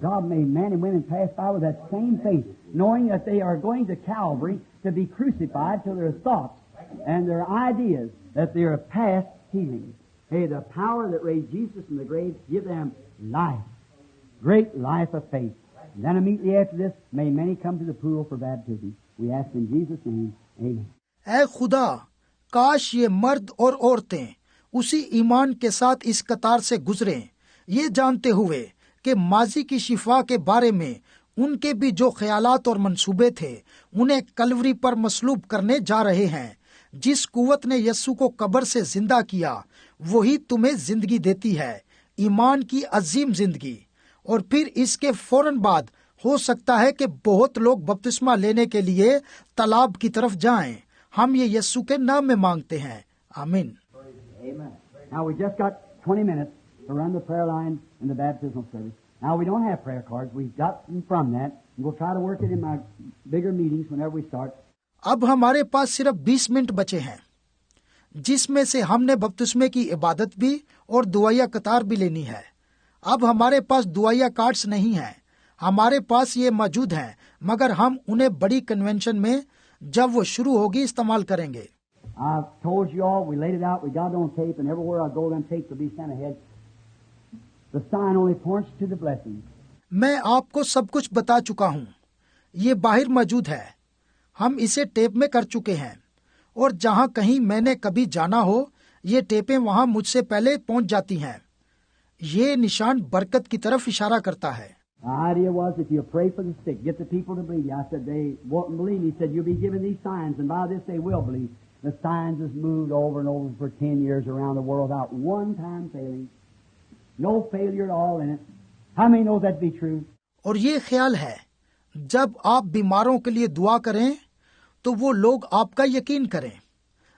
God made men and women pass by with that same faith, knowing that they are going to Calvary to be crucified to their thoughts and their ideas, that they are past healing. Hey, the power that raised Jesus from the grave, give them life, great life of faith. And then immediately after this, may many come to the pool for baptism. We ask in Jesus' name, amen. ऐ खुदा, काश ये मर्द और औरतें उसी ईमान के साथ इस कतार से गुजरें, ये जानते हुए कि माजी की शिफा के बारे में उनके भी जो ख्यालात और मंसूबे थे उन्हें कलवरी पर मसलूब करने जा रहे हैं। जिस कुव्वत ने यस्सु को कब्र से जिंदा किया वही तुम्हें जिंदगी देती है, ईमान की अजीम जिंदगी। और फिर इसके फौरन बाद हो सकता है कि बहुत लोग बपतिस्मा लेने के लिए तालाब की तरफ जाएं। हम ये यस्सु के नाम में मांगते हैं, आमीन। Now we just got 20 minutes to run the prayer line in the baptismal service. Now we don't have prayer cards. We've got them from that. We'll try to work it in my bigger meetings whenever we start. अब हमारे पास सिर्फ 20 minute बचे हैं, जिसमें से हमने बपतिस्मे की इबादत भी और दुआया कतार भी लेनी है। अब हमारे पास दुआया कार्ड्स नहीं हैं, हमारे पास ये मौजूद हैं, मगर हम उन्हें बड़ी कन्वेंशन में जब वो शुरू होगी इस्तेमाल करेंगे। I've told you all, we laid it out, we got it on tape, and everywhere I go, them tapes will be sent ahead. The sign only points to the blessing. मैं आपको सब कुछ बता चुका हूँ, ये बाहर मौजूद है, हम इसे टेप में कर चुके हैं, और जहाँ कहीं मैंने कभी जाना हो, ये टेपें वहाँ मुझसे पहले पहुँच जाती हैं। ये निशान बरकत की तरफ इशारा करता है। The idea was if you pray for the sick, get the people to believe you. I said they won't believe. He said you'll be given these signs, and by this they will believe. The signs has moved over and over for 10 years around the world without one time failing. No failure at all in it. How many know that to be true? और ये ख्याल है, जब आप बीमारों के लिए दुआ करें, तो वो लोग आपका यकीन करें।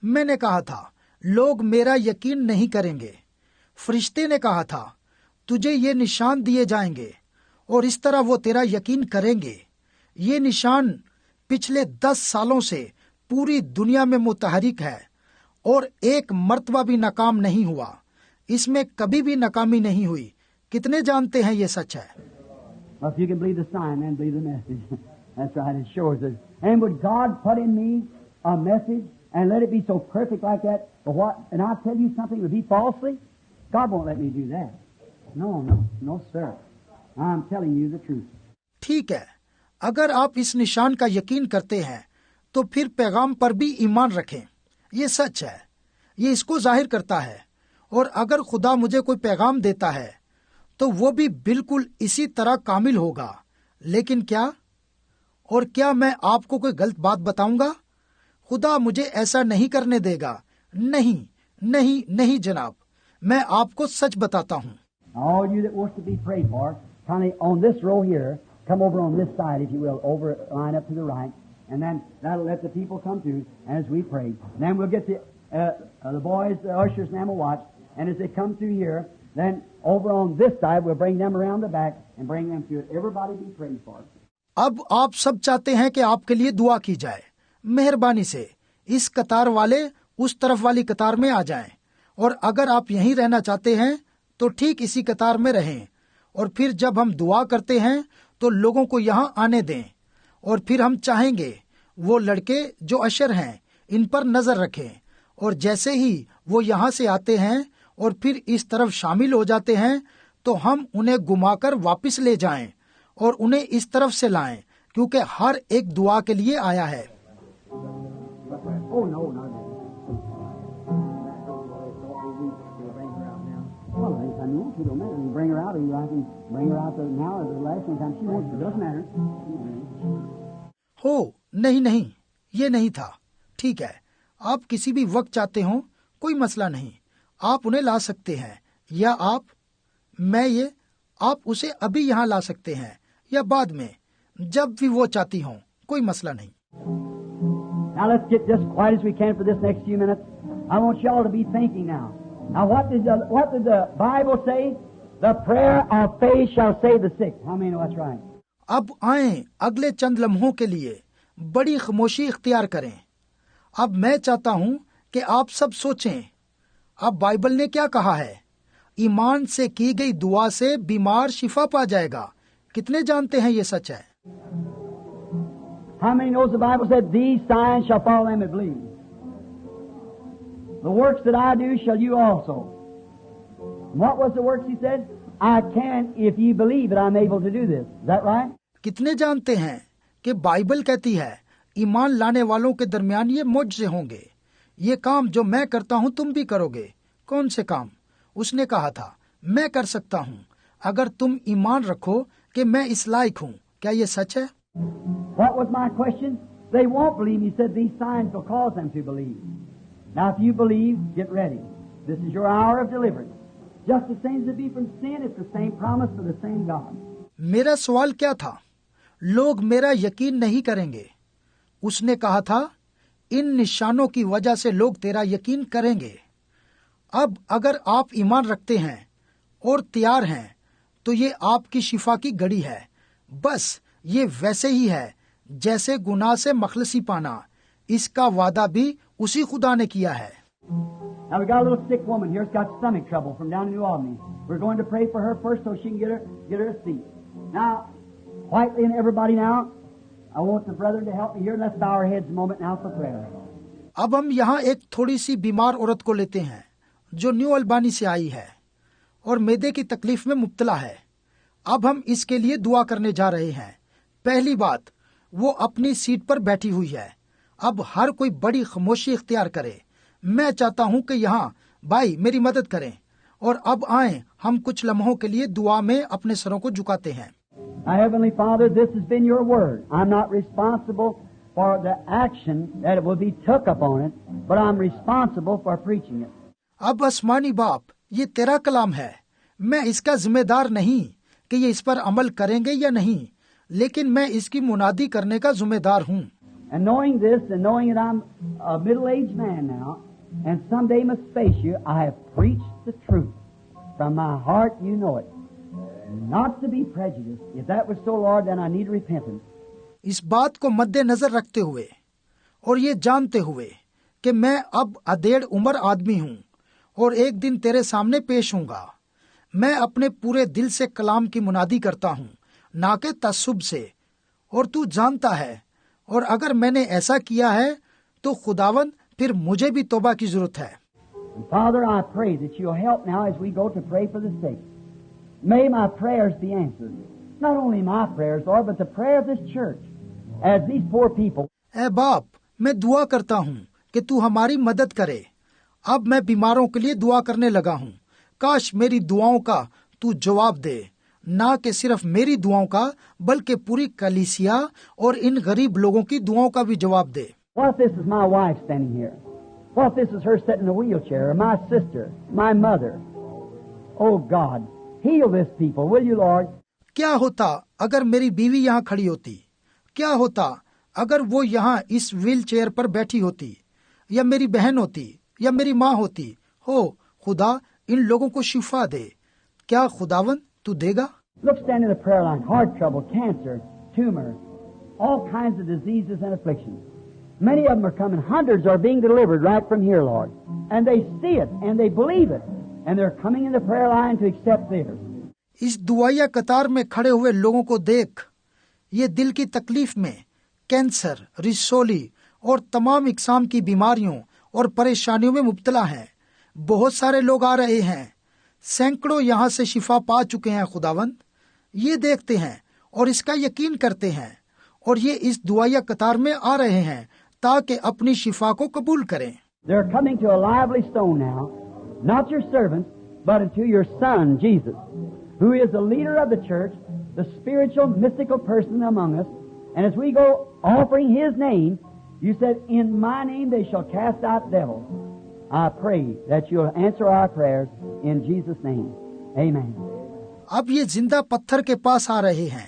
मैंने कहा था, लोग मेरा यकीन नहीं करेंगे। फरिश्ते ने कहा था, तुझे ये निशान दिए जाएंगे, और इस तरह वो तेरा यकीन करेंगे। ये निशान पिछले 10 सालों से पूरी दुनिया में मुतहरिक है, और एक मर्तबा भी नाकाम नहीं हुआ। इसमें कभी भी नाकामी नहीं हुई। कितने जानते हैं ये सच है? Well, if you can believe the sign, then believe the message. That's right, it shows it. And would God put in me a message and let it be so perfect like that? But what? And I'll tell you something, would be falsely? God won't let me do that. No, sir. I'm telling you the truth. ठीक है, अगर आप इस निशान का यकीन करते हैं, तो फिर पैगाम पर भी ईमान रखें। ये सच है, ये इसको जाहिर करता है। और अगर खुदा मुझे कोई पैगाम देता है, तो वो भी बिल्कुल इसी तरह कामिल होगा। लेकिन क्या? और क्या मैं आपको कोई गलत बात बताऊंगा? खुदा मुझे ऐसा नहीं करने देगा। नहीं, नहीं, नहीं जनाब, मैं आपको सच बताता हूँ। All you that wants to be prayed for, kindly on this row here, come over on this side, if you will, over line up to the right, and then that'll let the people come through as we pray. And then we'll get the boys, the ushers, and them will watch. And as they come through here, then over on this side, we'll bring them around the back and bring them through it. Everybody be prayed for. अब आप सब चाहते हैं कि आपके लिए दुआ की जाए। मेहरबानी से इस कतार वाले उस तरफ वाली कतार में आ जाएं, और अगर आप यहीं रहना चाहते हैं तो ठीक इसी कतार में रहें। और फिर जब हम दुआ करते हैं तो लोगों को यहाँ आने दें, और फिर हम चाहेंगे वो लड़के जो अशर हैं इन पर नजर रखें, और जैसे ही वो यहाँ से आते हैं और फिर इस तरफ शामिल हो जाते हैं, तो हम उन्हें घुमाकर वापस ले जाएं और उन्हें इस तरफ से लाएं, क्योंकि हर एक दुआ के लिए आया है। हो नहीं, ये नहीं था। ठीक है, आप किसी भी वक्त चाहते हो, कोई मसला नहीं, आप उन्हें ला सकते हैं, या आप उसे अभी यहाँ ला सकते हैं, या बाद में, जब भी वो चाहती हो, कोई मसला नहीं। Now let's get just quiet as we can for this next few minutes. I want you all to be thinking now. Now what did the Bible say? The prayer of faith shall save the sick. How many know that's right? अब आए अगले चंद लम्हों के लिए बड़ी खामोशी इख्तियार करें। अब मैं चाहता हूँ कि आप सब सोचें, अब बाइबल ने क्या कहा है? ईमान से की गई दुआ से बीमार शिफा पा जाएगा। कितने जानते हैं ये सच है? How many knows the Bible said, "These signs shall follow them that believe"? The works that I do shall you also. And what was the works he said? I can, if ye believe it, I'm able to do this. Is that right? कितने जानते हैं कि Bible कहती है ईमान लाने वालों के दरमियान ये मुझसे होंगे, ये काम जो मैं करता हूँ तुम भी करोगे। कौन से काम? उसने कहा था मैं कर सकता हूँ अगर तुम ईमान रखो कि मैं इस लायक हूँ। क्या ये सच है? What was my question? They won't believe. He said these signs will cause them to believe. Now if you believe, get ready. This is your hour of deliverance. Just the same as it be from sin, it's the same promise for the same God. मेरा सवाल क्या था? लोग मेरा यकीन नहीं करेंगे। उसने कहा था इन निशानों की वजह से लोग तेरा यकीन करेंगे। अब अगर आप ईमान रखते हैं और तैयार हैं तो ये आपकी शिफा की घड़ी है। बस ये वैसे ही है जैसे गुनाह से मखलसी पाना। इसका वादा भी उसी खुदा ने किया है। Now we got a little sick woman here who's got stomach trouble from down in New Albany. We're going to pray for her first so she can get her a seat. Now, quietly and everybody now, I want the brethren to help me here. Let's bow our heads a moment now for prayer. अब हम यहाँ एक थोड़ी सी बीमार औरत को लेते हैं जो न्यू अल्बानी से आई है और मैदे की तकलीफ में मुब्तला है। अब हम इसके लिए दुआ करने जा रहे हैं। पहली बात, वो अपनी सीट पर बैठी हुई है। अब हर कोई बड़ी खामोशी इख्तियार करे। मैं चाहता हूँ कि यहाँ भाई मेरी मदद करें और अब आए हम कुछ लम्हों के लिए दुआ में अपने सरों को झुकाते हैं। Our Heavenly Father, this has been your word. I'm not responsible for the action that will be took upon it, but I'm responsible for preaching it. अब आसमानी बाप, ये तेरा कलाम है। मैं इसका जिम्मेदार नहीं कि ये इस पर अमल करेंगे या नहीं, लेकिन मैं इसकी मुनादी करने का जिम्मेदार हूँ। And knowing this and knowing that I'm a middle-aged man now and someday must face you, I have preached the truth. From my heart, you know it. Not to be prejudiced. If that was so, Lord, then I need repentance. इस बात को मद्देनजर रखते हुए और ये जानते हुए कि मैं अब अधेड़ उम्र आदमी हूँ और एक दिन तेरे सामने पेश होऊंगा, मैं अपने पूरे दिल से कलाम की मुनादी करता हूँ, ना कि तस्सुब से। और तू जानता है, और अगर मैंने ऐसा किया है तो खुदावंद फिर मुझे भी तौबा की जरूरत है। Father, I pray that you'll help now as we go to pray for the sick. May my prayers be answered. Not only my prayers, Lord, but the prayer of this church. As these poor people. ऐ बाप, मैं दुआ करता हूँ कि तू हमारी मदद करे। अब मैं बीमारों के लिए दुआ करने लगा हूँ। काश मेरी दुआओं का तू जवाब दे, ना कि सिर्फ मेरी दुआओं का बल्कि पूरी कलीसिया और इन गरीब लोगों की दुआओं का भी जवाब दे। What if this is my wife standing here? What if this is her sitting in a wheelchair, or my sister, my mother? Oh God, heal this people, will you, Lord? क्या होता अगर मेरी बीवी यहाँ खड़ी होती? क्या होता अगर वो यहाँ इस व्हील चेयर पर बैठी होती, या मेरी बहन होती, या मेरी माँ होती? हो खुदा, इन लोगों को शिफा दे। क्या खुदावन तू देगा? Look, stand in the prayer line. Heart trouble, cancer, tumor, all kinds of diseases and afflictions. Many of them are coming. Hundreds are being delivered right from here, Lord. And they see it, and they believe it. And they're coming in the prayer line to accept theirs. इस दुआया कतार में खड़े हुए लोगों को देख। ये दिल की तकलीफ में, कैंसर, रिसोली और तमाम इकसाम की बीमारियों और परेशानियों में मुब्तला हैं। बहुत सारे लोग आ रहे हैं। सैकड़ों यहाँ से शिफा पा चुके हैं। खुदावंद, ये देखते हैं और इसका यकीन करते हैं, और ये इस दुआया कतार में आ रहे हैं ताकि अपनी शिफा को कबूल करें। They're coming to a lively stone now, not your servants, but unto your Son, Jesus, who is the leader of the church, the spiritual, mystical person among us. And as we go offering His name, you said, in my name they shall cast out devils. I pray that you'll answer our prayers in Jesus' name. Amen. अब ये जिंदा पत्थर के पास आ रहे हैं,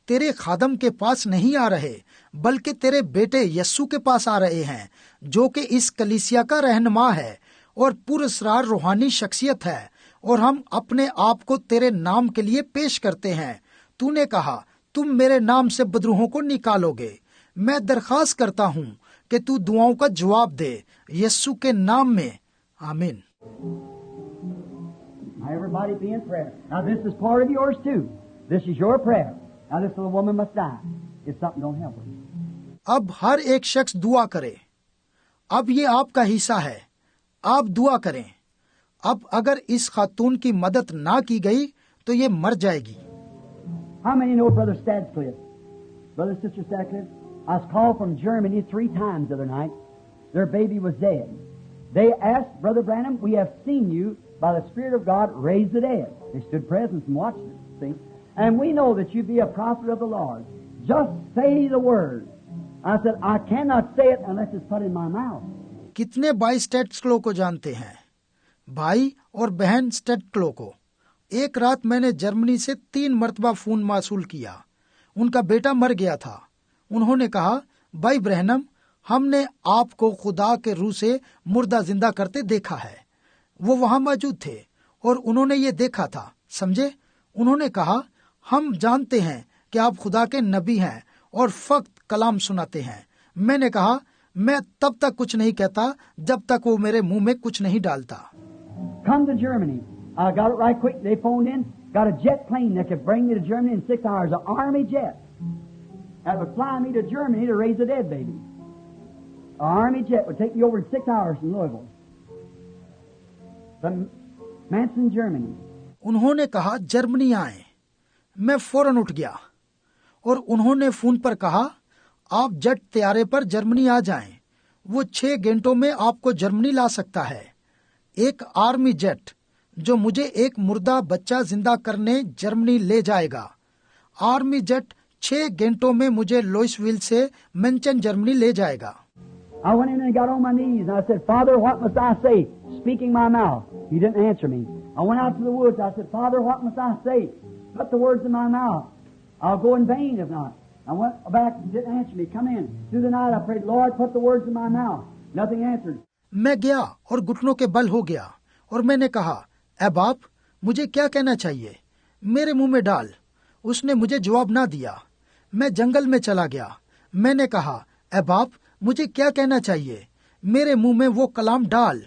तेरे खादम के पास नहीं आ रहे, बल्कि तेरे बेटे यस्सु के पास आ रहे हैं, जो कि इस कलीसिया का रहनुमा है और पुरस्कार रूहानी शख्सियत है, और हम अपने आप को तेरे नाम के लिए पेश करते हैं। तूने कहा तुम मेरे नाम से बदरूहों को निकालोगे। मैं दरखास्त करता हूँ कि तू दुआओं का जवाब दे, यस्सु के नाम में, आमीन। Everybody be in prayer. Now this is part of yours too. This is your prayer. Now this little woman must die if something don't help her. अब हर एक शख्स दुआ करे। अब ये आपका हिस्सा है, आप दुआ करें। अब अगर इस खातून की मदद ना की गई तो ये मर जाएगी। How many know Brother Stadcliffe? Brother Sister Stadcliffe? I was called from Germany 3 times the other night. Their baby was dead. They asked Brother Branham, we have seen you by the Spirit of God raise the dead. They stood present and watched it, see? And we know that you be a prophet of the Lord. Just say the word. I said, I cannot say it unless it's put in my mouth. कितने भाई स्टेट्सक्लो को जानते हैं? भाई और बहन स्टेट्सक्लो को। एक रात मैंने जर्मनी से 3 मरतबा फोन मासूल किया। उनका बेटा मर गया था। उन्होंने कहा, भाई ब्रहणम, हमने आपको खुदा के रूह से मुर्दा जिंदा करते देखा है। वो वहां मौजूद थे और उन्होंने ये देखा था, समझे? उन्होंने कहा, हम जानते हैं कि आप खुदा के नबी हैं और फक्त कलाम सुनाते हैं। मैंने कहा, मैं तब तक कुछ नहीं कहता जब तक वो मेरे मुंह में कुछ नहीं डालता। Come to Germany. I got it right quick. They phoned in, got a jet plane that could bring me to Germany in 6 hours, an army jet. That would fly me to Germany to raise a dead baby. An army jet would take me over in 6 hours from Louisville. From Manson, Germany. उन्होंने कहा Germany आए। मैं फौरन उठ गया और उन्होंने phone पर कहा, आप जेट तैयारे पर जर्मनी आ जाएं। वो 6 घंटों में आपको जर्मनी ला सकता है। एक आर्मी जेट जो मुझे एक मुर्दा बच्चा जिंदा करने जर्मनी ले जाएगा। आर्मी जेट 6 घंटों में मुझे लुइसविल से मेंचन जर्मनी ले जाएगा। I went in and got on my knees and I said, Father, what must I say? Speaking my mouth. He didn't answer me. I went out to the woods. I said, Father, what must I say? Put the words in my mouth. I'll go in vain if not. I went back. He didn't answer me. Come in. Through the night I prayed, Lord, put the words in my mouth. Nothing answered. मैं गया और घुटनों के बल हो गया और मैंने कहा, ऐ बाप, मुझे क्या कहना चाहिए? मेरे मुंह में डाल। उसने मुझे जवाब ना दिया। मैं जंगल में चला गया। मैंने कहा, ऐ बाप, मुझे क्या कहना चाहिए? मेरे मुंह में वो कलाम डाल।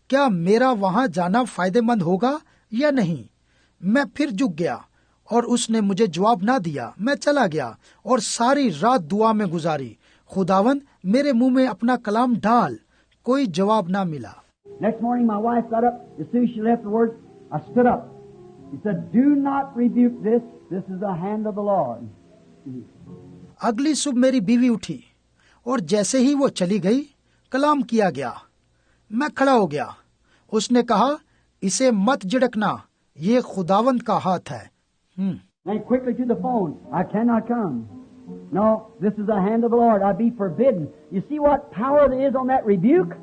क्या मेरा वहां जाना फायदेमंद होगा या नहीं? मैं फिर झुक गया और उसने मुझे जवाब ना दिया। मैं चला गया और सारी रात दुआ में गुजारी, खुदावंद मेरे मुंह में अपना कलाम डाल। कोई जवाब ना मिला। Next morning my wife got up. As soon as she left the word, I stood up. He said, do not rebuke this. This is the hand of the Lord. अगली सुबह मेरी बीवी उठी और जैसे ही वो चली गई, कलाम किया गया। मैं खड़ा हो गया। उसने कहा, इसे मत झिड़कना, ये खुदावंद का हाथ है। Then quickly to the phone. I cannot come. No, this is the hand of the Lord. I be forbidden. You see what power there is on that rebuke?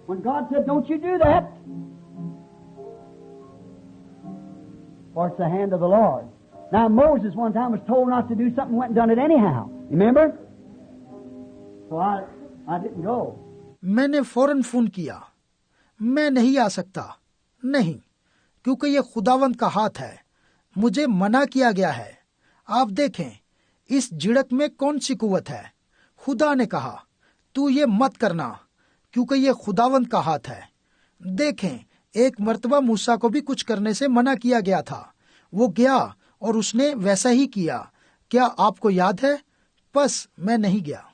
When God said, don't you do that. For it's the hand of the Lord. Now Moses one time was told not to do something, went and done it anyhow. Remember? So I didn't go. मैंने फौरन phone किया, मैं नहीं आ सकता। नहीं, क्योंकि ये खुदावंद का हाथ है, मुझे मना किया गया है। आप देखें, इस झिड़क में कौन सी कुव्वत है? खुदा ने कहा, तू ये मत करना, क्योंकि ये खुदावंद का हाथ है। देखें, एक मर्तबा मूसा को भी कुछ करने से मना किया गया था। वो गया और उसने वैसा ही किया। क्या आपको याद है? बस मैं नहीं गया।